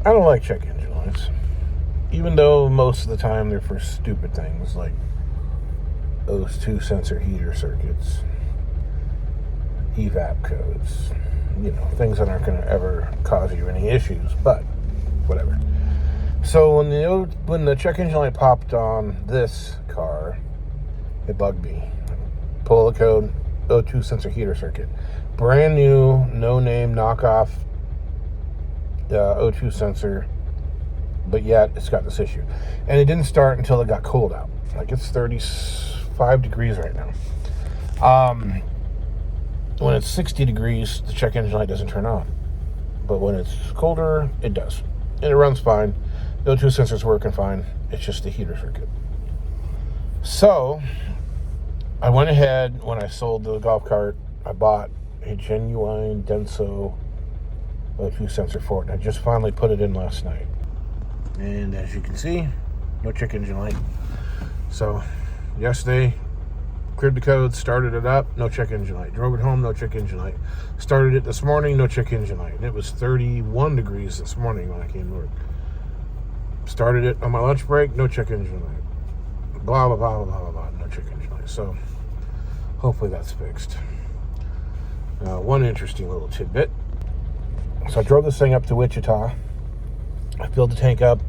I don't like check engine lights. Even though most of the time they're for stupid things like those 2 sensor heater circuits, evap codes, things that aren't going to ever cause you any issues, but whatever. So when the check engine light popped on this car, it bugged me. Pull the code, O2 sensor heater circuit. Brand new, no name, knockoff O2 sensor, but yet it's got this issue. And it didn't start until it got cold out. Like it's 35 degrees right now. When it's 60 degrees, the check engine light doesn't turn on. But when it's colder, it does. And it runs fine. The O2 sensor's working fine. It's just the heater circuit. So, I went ahead, when I sold the golf cart, I bought a genuine Denso O2 sensor for it. And I just finally put it in last night. And as you can see, no check engine light. So, yesterday, cleared the code, started it up, no check engine light. Drove it home, no check engine light. Started it this morning, no check engine light. And it was 31 degrees this morning when I came to work. Started it on my lunch break, no check engine light. Blah, blah, blah, blah, blah, blah, no check engine light. So, hopefully that's fixed. One interesting little tidbit. So I drove this thing up to Wichita. I filled the tank up,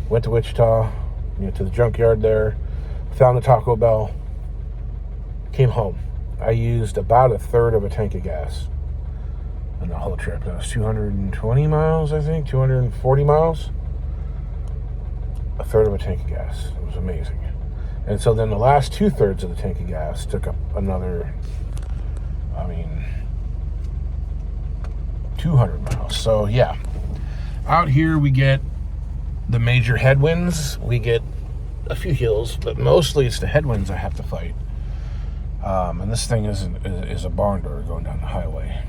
went to Wichita, to the junkyard there, found a Taco Bell, came home. I used about a third of a tank of gas on the whole trip. That was 220 miles, I think, 240 miles. A third of a tank of gas. It was amazing. And so then the last 2/3 of the tank of gas took up another, 200 miles. So yeah, out here we get the major headwinds. We get a few hills, but mostly it's the headwinds I have to fight. And this thing is a barn door going down the highway.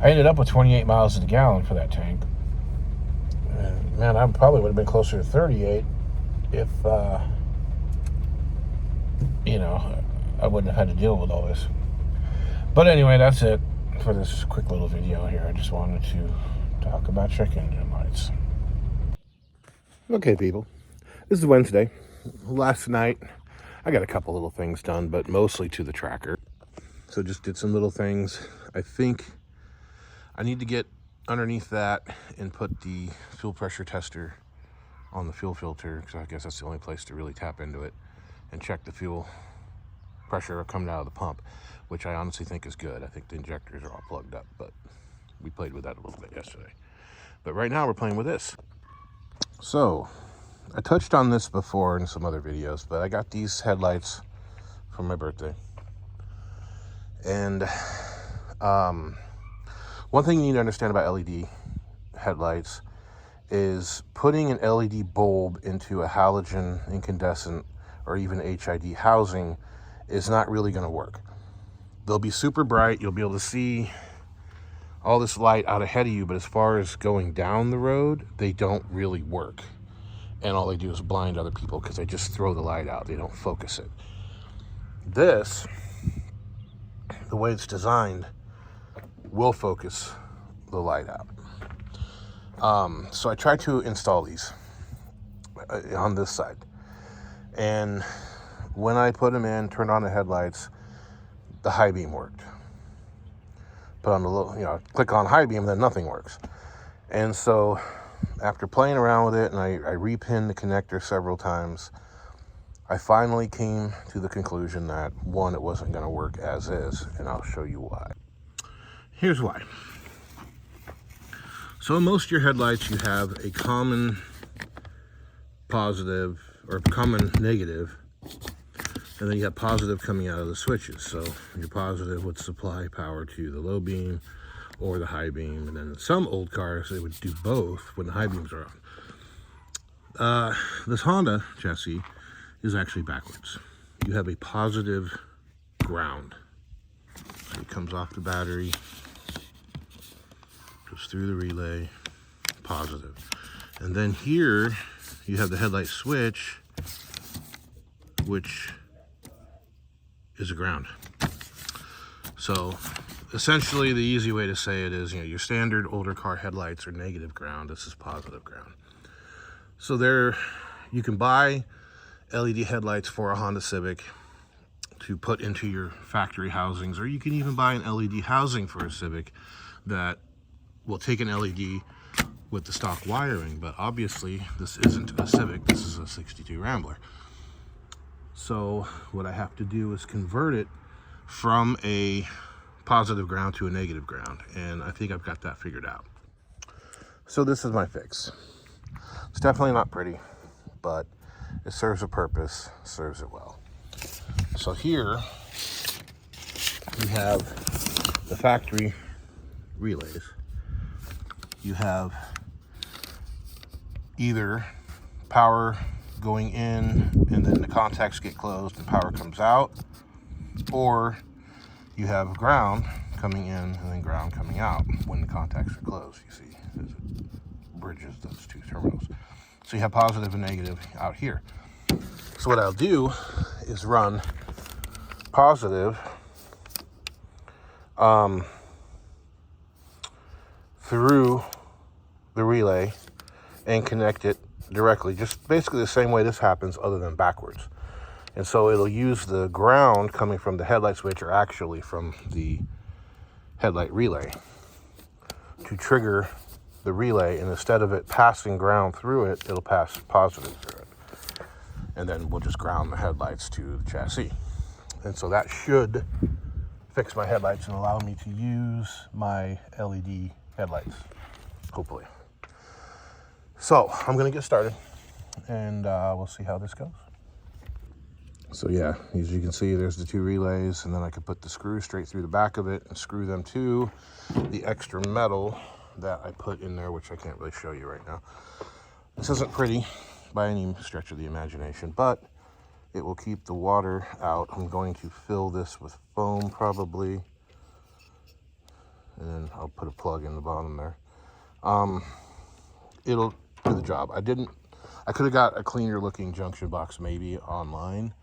I ended up with 28 miles to the gallon for that tank. And man, I probably would have been closer to 38 if, I wouldn't have had to deal with all this. But anyway, that's it for this quick little video here. I just wanted to talk about check engine lights. Okay, people. This is Wednesday. Last night, I got a couple little things done, but mostly to the tracker. So just did some little things. I think I need to get underneath that and put the fuel pressure tester on the fuel filter, because I guess that's the only place to really tap into it and check the fuel pressure coming out of the pump, which I honestly think is good. I think the injectors are all plugged up, but we played with that a little bit yesterday. But right now we're playing with this. So I touched on this before in some other videos, but I got these headlights for my birthday. And one thing you need to understand about LED headlights is putting an LED bulb into a halogen, incandescent, or even HID housing is not really going to work. They'll be super bright. You'll be able to see all this light out ahead of you, but as far as going down the road, they don't really work. And all they do is blind other people because they just throw the light out. They don't focus it. This, the way it's designed, will focus the light out. So I tried to install these on this side. And when I put them in, turned on the headlights, the high beam worked. Put on the little, click on high beam, then nothing works. And so after playing around with it, and I repinned the connector several times, I finally came to the conclusion that, one, it wasn't going to work as is, and I'll show you why. Here's why. So in most of your headlights, you have a common positive or common negative, and then you have positive coming out of the switches. So your positive would supply power to the low beam or the high beam, and then in some old cars they would do both when the high beams are on. This Honda chassis is actually backwards. You have a positive ground. So it comes off the battery, goes through the relay, positive. And then here you have the headlight switch, which is a ground. So essentially the easy way to say it is, you know, your standard older car headlights are negative ground. This is positive ground. So there, you can buy LED headlights for a Honda Civic to put into your factory housings, or you can even buy an LED housing for a Civic that will take an LED with the stock wiring. But obviously this isn't a Civic, this is a 62 Rambler. So what I have to do is convert it from a positive ground to a negative ground, and I think I've got that figured out. So this is my fix. It's definitely not pretty, but it serves a purpose, serves it well. So here you have the factory relays. You have either power going in and then the contacts get closed and power comes out, or you have ground coming in and then ground coming out when the contacts are closed. You see, it bridges those two terminals. So you have positive and negative out here. So what I'll do is run positive through the relay and connect it directly, just basically the same way this happens, other than backwards. And so it'll use the ground coming from the headlight switch, or actually from the headlight relay, to trigger the relay, and instead of it passing ground through it, it'll pass positive through it. And then we'll just ground the headlights to the chassis. And so that should fix my headlights and allow me to use my LED headlights, hopefully. So I'm gonna get started, and we'll see how this goes. So yeah, as you can see, there's the two relays, and then I could put the screw straight through the back of it and screw them to the extra metal that I put in there, which I can't really show you right now. This isn't pretty by any stretch of the imagination, but it will keep the water out. I'm going to fill this with foam probably, and then I'll put a plug in the bottom there. It'll do the job. I could have got a cleaner looking junction box maybe online,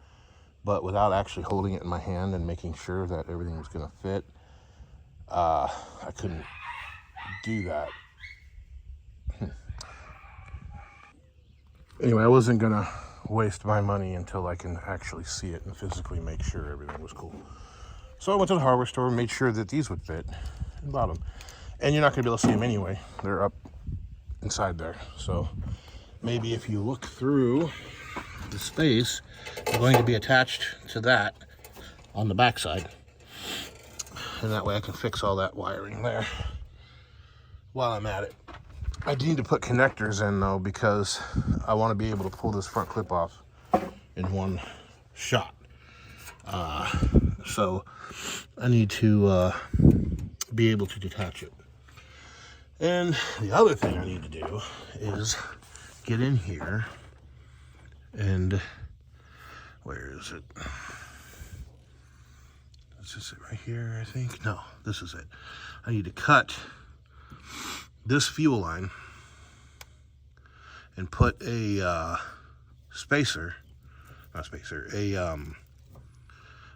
but without actually holding it in my hand and making sure that everything was going to fit, I couldn't do that. Anyway, I wasn't going to waste my money until I can actually see it and physically make sure everything was cool. So I went to the hardware store and made sure that these would fit and bought them. And you're not going to be able to see them anyway. They're up inside there. So maybe if you look through the space, they're going to be attached to that on the back side. And that way I can fix all that wiring there while I'm at it. I need to put connectors in though, because I want to be able to pull this front clip off in one shot. So I need to be able to detach it. And the other thing I need to do is get in here and, where is it? Is this it right here, I think? No, this is it. I need to cut this fuel line and put a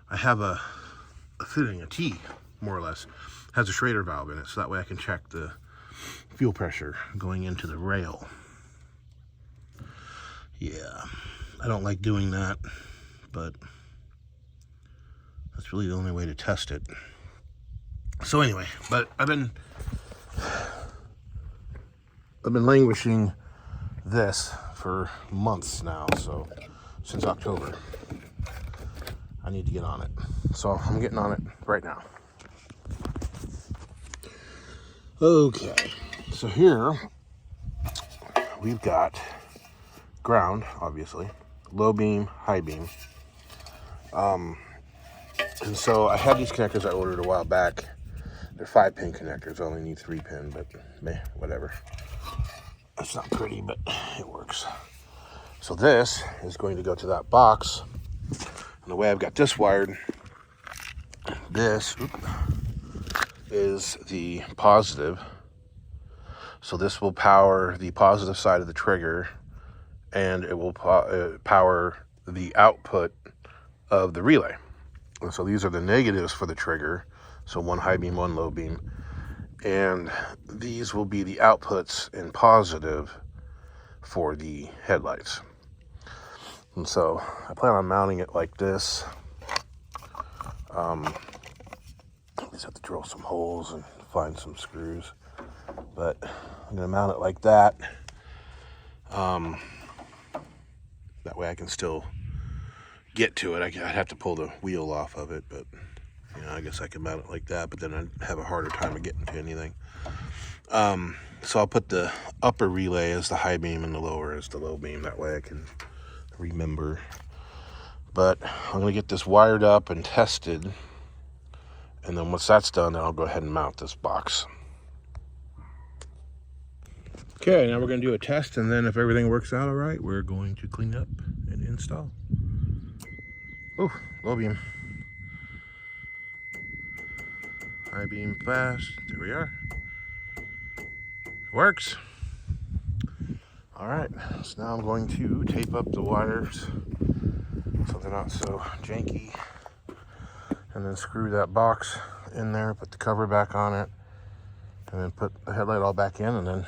I have a fitting, a T, more or less, has a Schrader valve in it, so that way I can check the fuel pressure going into the rail. Yeah, I don't like doing that, but that's really the only way to test it. So anyway, but I've been languishing this for months now, so since October. I need to get on it. So I'm getting on it right now. Okay, so here we've got ground, obviously, low beam, high beam. And so I had these connectors I ordered a while back. They're 5-pin connectors. I only need 3-pin, but meh, whatever. It's not pretty, but it works. So this is going to go to that box. And the way I've got this wired, this is the positive. So this will power the positive side of the trigger, and it will power the output of the relay. And so these are the negatives for the trigger. So one high beam, one low beam. And these will be the outputs in positive for the headlights. And so I plan on mounting it like this. I just have to drill some holes and find some screws. But I'm going to mount it like that. That way I can still get to it. I'd have to pull the wheel off of it, but you know, I guess I can mount it like that, but then I'd have a harder time of getting to anything. So I'll put the upper relay as the high beam and the lower as the low beam. That way I can remember. But I'm going to get this wired up and tested. And then once that's done, then I'll go ahead and mount this box. Okay, now we're going to do a test, and then if everything works out all right, we're going to clean up and install. Oh, low beam. High beam fast. There we are. Works. All right, so now I'm going to tape up the wires so they're not so janky, and then screw that box in there, put the cover back on it, and then put the headlight all back in, and then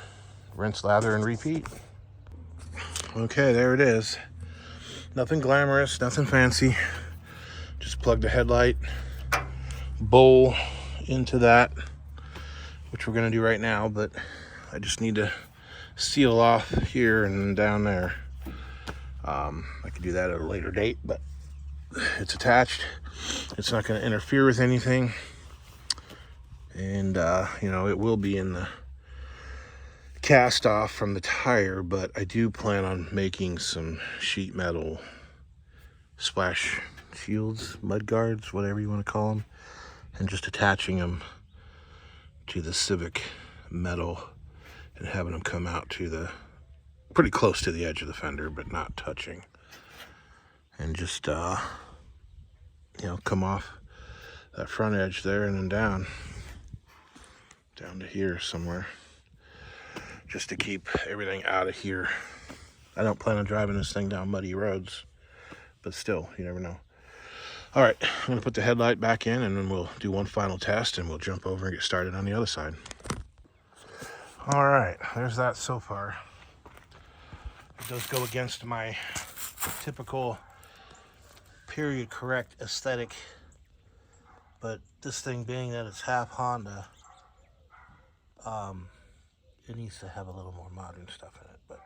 rinse, lather, and repeat. Okay, there it is. Nothing glamorous, nothing fancy. Just plug the headlight bowl into that, which we're gonna do right now, but I just need to seal off here and down there. I could do that at a later date, but it's attached. It's not going to interfere with anything, and you know, it will be in the cast off from the tire, but I do plan on making some sheet metal splash shields, mud guards, whatever you want to call them, and just attaching them to the Civic metal and having them come out to the pretty close to the edge of the fender, but not touching, and just you know, come off that front edge there and then down to here somewhere, just to keep everything out of here. I don't plan on driving this thing down muddy roads, but still, you never know. All right, I'm gonna put the headlight back in, and then we'll do one final test, and we'll jump over and get started on the other side. All right, there's that so far. It does go against my typical period correct aesthetic, but this thing being that it's half Honda, it needs to have a little more modern stuff in it. But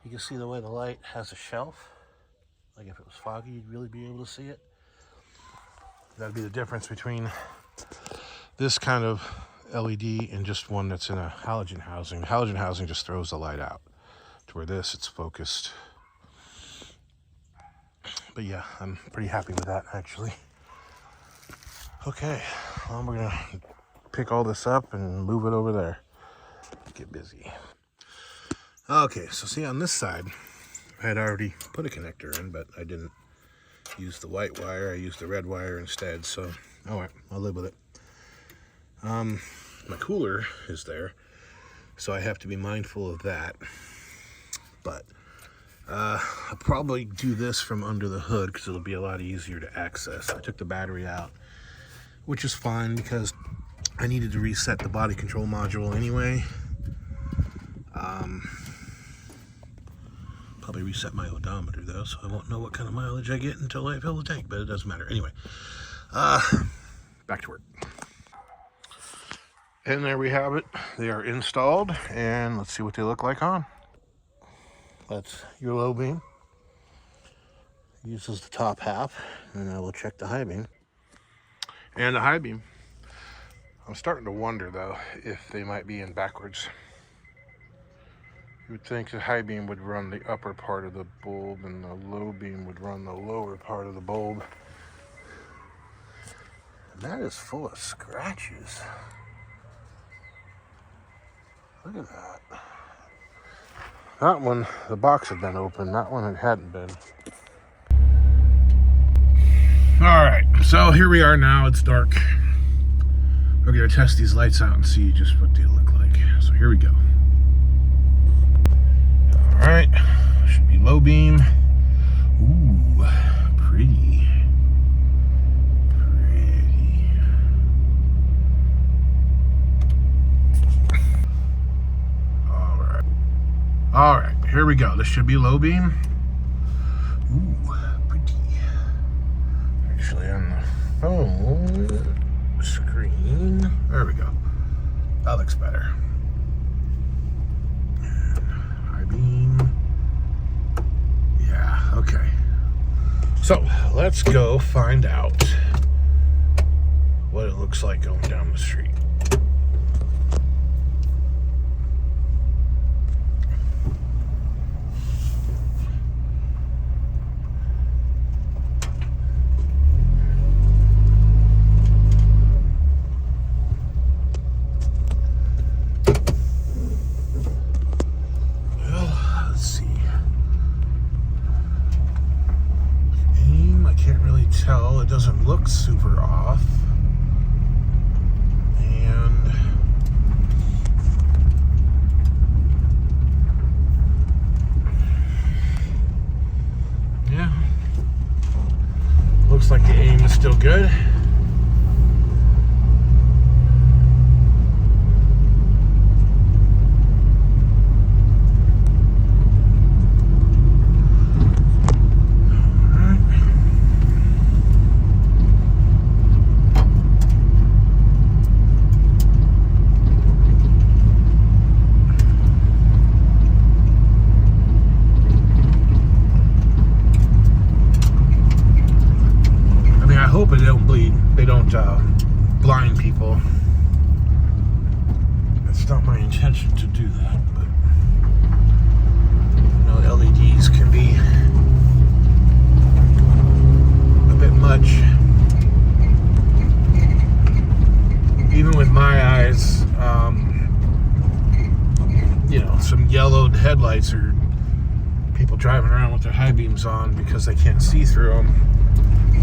you can see the way the light has a shelf. Like if it was foggy, you'd really be able to see it. That'd be the difference between this kind of LED and just one that's in a halogen housing. The halogen housing just throws the light out, to where this, it's focused. But yeah, I'm pretty happy with that, actually. Okay, well, we're gonna pick all this up and move it over there. Get busy. Okay, so see, on this side, I had already put a connector in, but I didn't use the white wire. I used the red wire instead, so all right, I'll live with it. My cooler is there, so I have to be mindful of that. But I'll probably do this from under the hood because it'll be a lot easier to access. I took the battery out, which is fine because I needed to reset the body control module anyway. Probably reset my odometer though, so I won't know what kind of mileage I get until I fill the tank, but it doesn't matter. Anyway, back to work. And there we have it. They are installed, and let's see what they look like on. That's your low beam. Uses the top half, and I will check the high beam. And the high beam. I'm starting to wonder though if they might be in backwards. You would think the high beam would run the upper part of the bulb and the low beam would run the lower part of the bulb. And that is full of scratches. Look at that. That one, the box had been open. That one, it hadn't been. All right, so here we are now. It's dark. We're gonna test these lights out and see just what they look like. So here we go. All right, should be low beam. Ooh, pretty. All right, here we go. This should be low beam. Ooh, pretty. Actually, on the phone screen. There we go. That looks better. And high beam. Yeah, okay. So let's go find out what it looks like going down the street. It doesn't look super off, and yeah, looks like the aim is still good. Blind people. It's not my intention to do that, but you know, LEDs can be a bit much. Even with my eyes, you know, some yellowed headlights or people driving around with their high beams on because they can't see through them,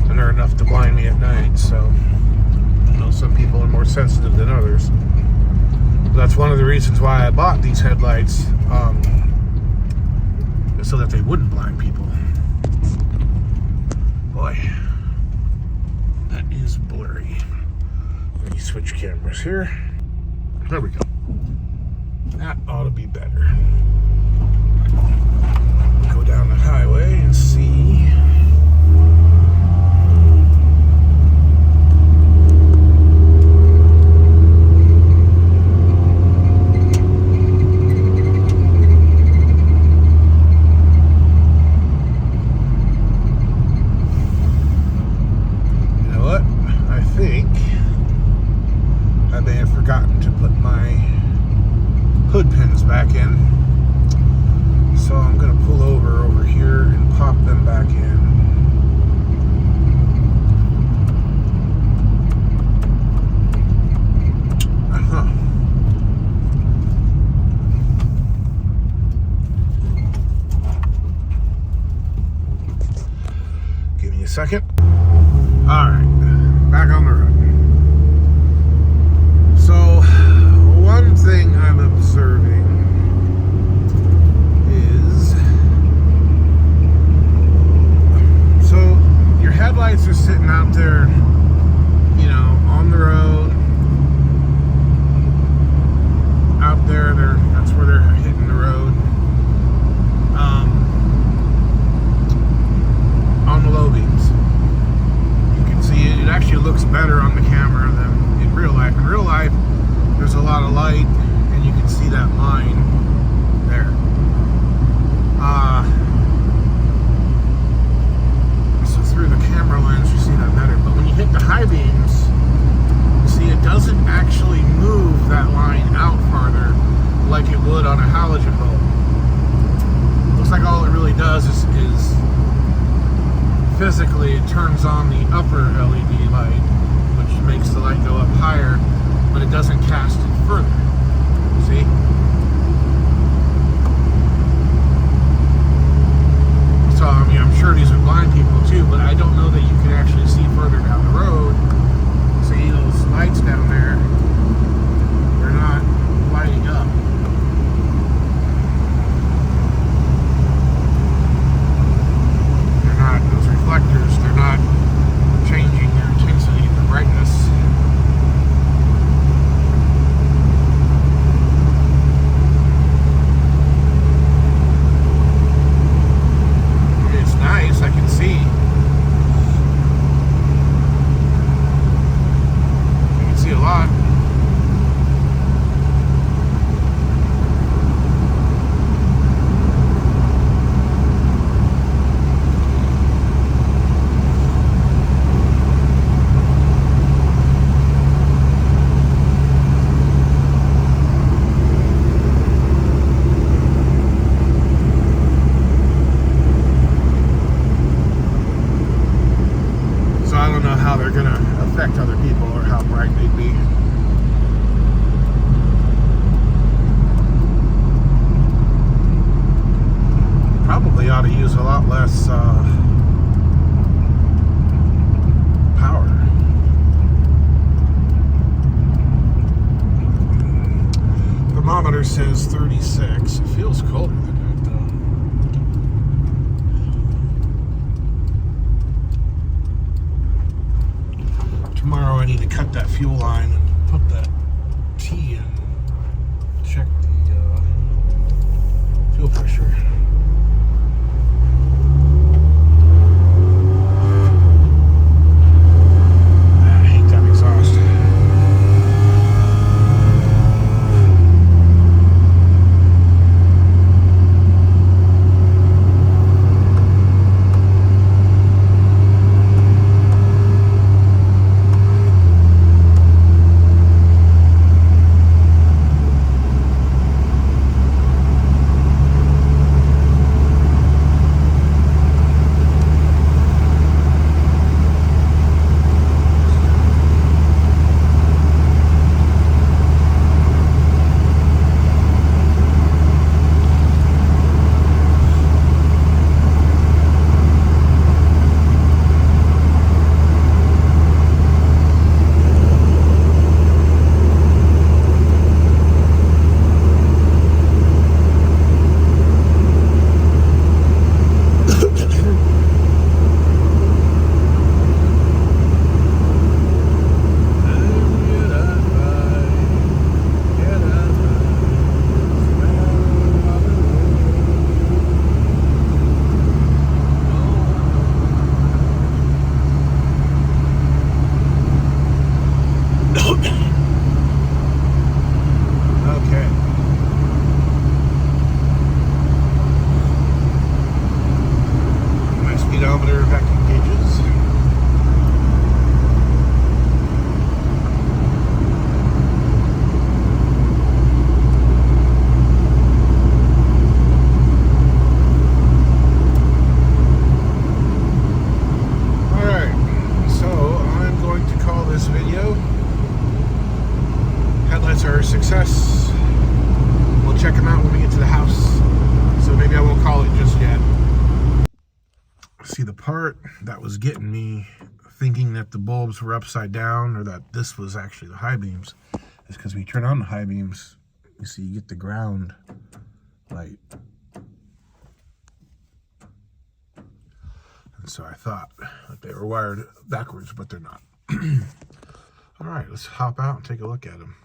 and they're enough to blind me at night. So some people are more sensitive than others. That's one of the reasons why I bought these headlights, so that they wouldn't blind people. Boy, that is blurry. Let me switch cameras here. There we go. That ought to be better. Go down the highway and see. Forgotten to put my hood pins back in, so I'm going to pull over here and pop them back in. Give me a second. All right, back on the road. So, one thing I'm observing is, so your headlights are sitting out there, you know, on the road, out there, that's where they're hitting the road, on the low beams. You can see it actually looks better on the camera than in real life. In real life, there's a lot of light, and you can see that line there. So through the camera lens, you see that better. But when you hit the high beams, you see it doesn't actually move that line out farther like it would on a halogen bulb. Looks like all it really does is physically it turns on the upper LED light, which makes the light go up higher, but it doesn't cast it further. See? So, I mean, I'm sure these are blind people too, but I don't know that you can actually see further down the road. See those lights down there? They're not lighting up. They're not, those reflectors, they're not changing their intensity and the brightness. lot less power. Thermometer says 36. It feels colder than that though. Tomorrow I need to cut that fuel line and put that T in. Check the fuel pressure. Success. We'll check them out when we get to the house, so maybe I won't call it just yet. See, the part that was getting me thinking that the bulbs were upside down or that this was actually the high beams is because we turn on the high beams, you see you get the ground light, and so I thought that they were wired backwards, but they're not. All right, let's hop out and take a look at them.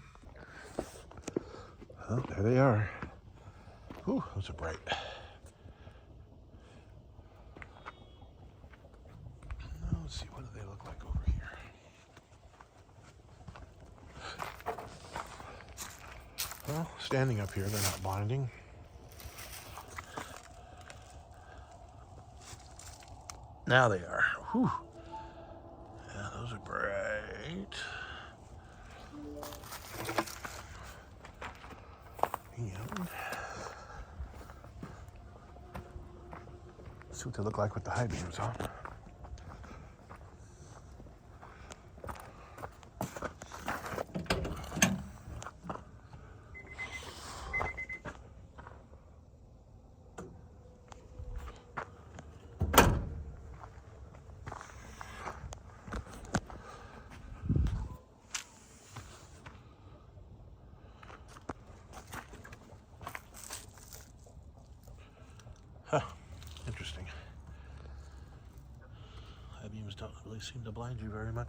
Oh, there they are. Ooh, those are bright. Now, let's see, what do they look like over here? Well, standing up here, they're not blinding. Now they are. Whew. Yeah, those are bright. And see what they look like with the high beams on. Huh, interesting. High beams don't really seem to blind you very much.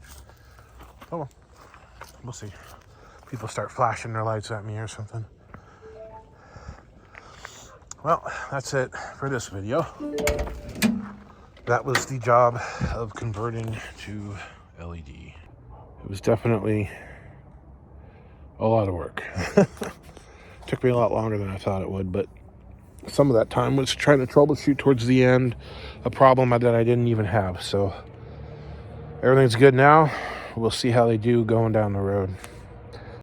Oh well, we'll see. People start flashing their lights at me or something. Well, that's it for this video. That was the job of converting to LED. It was definitely a lot of work. Took me a lot longer than I thought it would, but some of that time was trying to troubleshoot towards the end a problem that I didn't even have. So everything's good now. We'll see how they do going down the road.